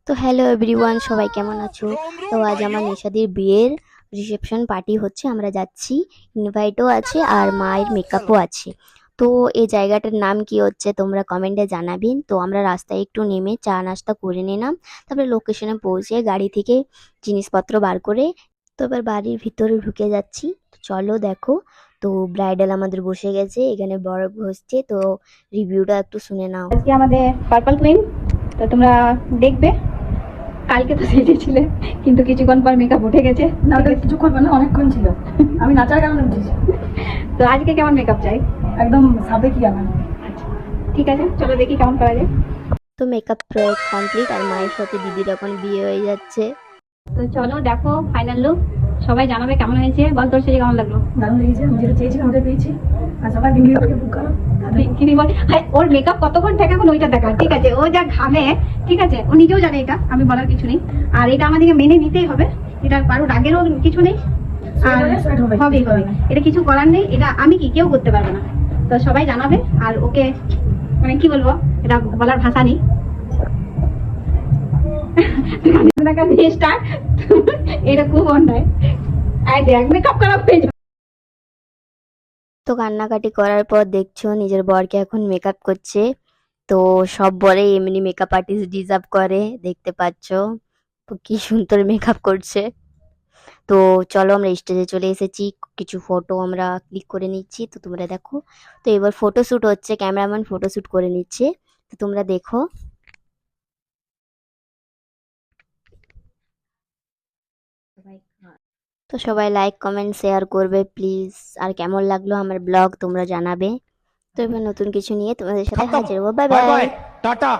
তো hello everyone, সবাই কেমন আছো? তো আজ আমার নিশাদির বিয়ের রিসেপশন পার্টি হচ্ছে, আমরা যাচ্ছি। ইনভাইটও আছে আর মায়ের মেকআপও আছে। তো এই জায়গাটার নাম কি হচ্ছে তোমরা কমেন্টে জানাবেন। তো আমরা রাস্তায় একটু নেমে চা নাস্তা করে নিলাম, তারপরে লোকেশনে পৌঁছে গাড়ি থেকে জিনিসপত্র বার করে তো এবার বাড়ির ভিতরে ঢুকে যাচ্ছি। তো চলো দেখো। তো ব্রাইডাল আমাদের বসে গেছে, এখানে বরফ ঘষছে, তো রিভিউটা একটু শুনে নাও। আজকে আমাদের পার্পল কুইন, তো তোমরা দেখবে। কালকে তো সেজেছিলে, কিন্তু কিছুক্ষণ পর মেকআপ উঠে গেছে। না, ওটা কিছুক্ষণ মানে অনেকক্ষণ ছিল। আমি নাচার কারণে উঠেছি। তো আজকে কেমন মেকআপ চাই? একদম সাবেকি আমার। ঠিক আছে, চলো দেখি কেমন করা যায়। তো মেকআপ কমপ্লিট, আর মায়ের সাথে দিদির এখন বিয়ে হয়ে যাচ্ছে। তো চলো দেখো ফাইনাল লুক, সবাই জানাবে কেমন হয়েছে। বল তোর সেজে কেমন লাগলো? দারুণ লেগেছে, আমি যেটা চেয়েছিলাম ওটা পেয়েছি। আর সবাই ভিডিওটাকে বুক করো। কি বল, হ্যাঁ, ওর মেকআপ কতক্ষণ থাকে এখন ওইটা দেখা। ঠিক আছে, ও যা ঘামে, ঠিক আছে, ও নিজেও জানে, এটা আমি বলার কিছু নেই। আর এটা আমাদেরকে মেনে নিতেই হবে, এটা কারোর রাগেরও কিছু নেই। আর হবেই হবে, এটা কিছু করার নেই, এটা আমি কি কেউ করতে পারবে না। তো সবাই জানাবে। আর ওকে মানে কি বলবো, এটা বলার ভাষা নেই। এটা খুব অন্যায়। দেখ মেকআপ খারাপ হয়ে যাবে। তো কান্নাকাটি করার পর দেখছো নিজের বরকে এখন মেকআপ করছে। তো সব বরে এমনি মেকআপ আর্টিস্ট ডিজার্ভ করে, দেখতে পাচ্ছো তো কি সুন্দর মেকআপ করছে। তো চলো আমরা স্টেজে চলে এসেছি, কিছু ফটো আমরা ক্লিক করে নিচ্ছি, তো তোমরা দেখো। তো এবার ফটো শুট হচ্ছে, ক্যামেরাম্যান ফটো শুট করে নিচ্ছে, তো তোমরা দেখো। তো সবাই লাইক কমেন্ট শেয়ার করবে প্লিজ। আর কেমন লাগলো আমার ব্লগ তোমরা জানাবে। তো এবার নতুন কিছু নিয়ে তোমাদের সাথে खत्म। হাজির হবো। Bye bye bye. Bye. Tata.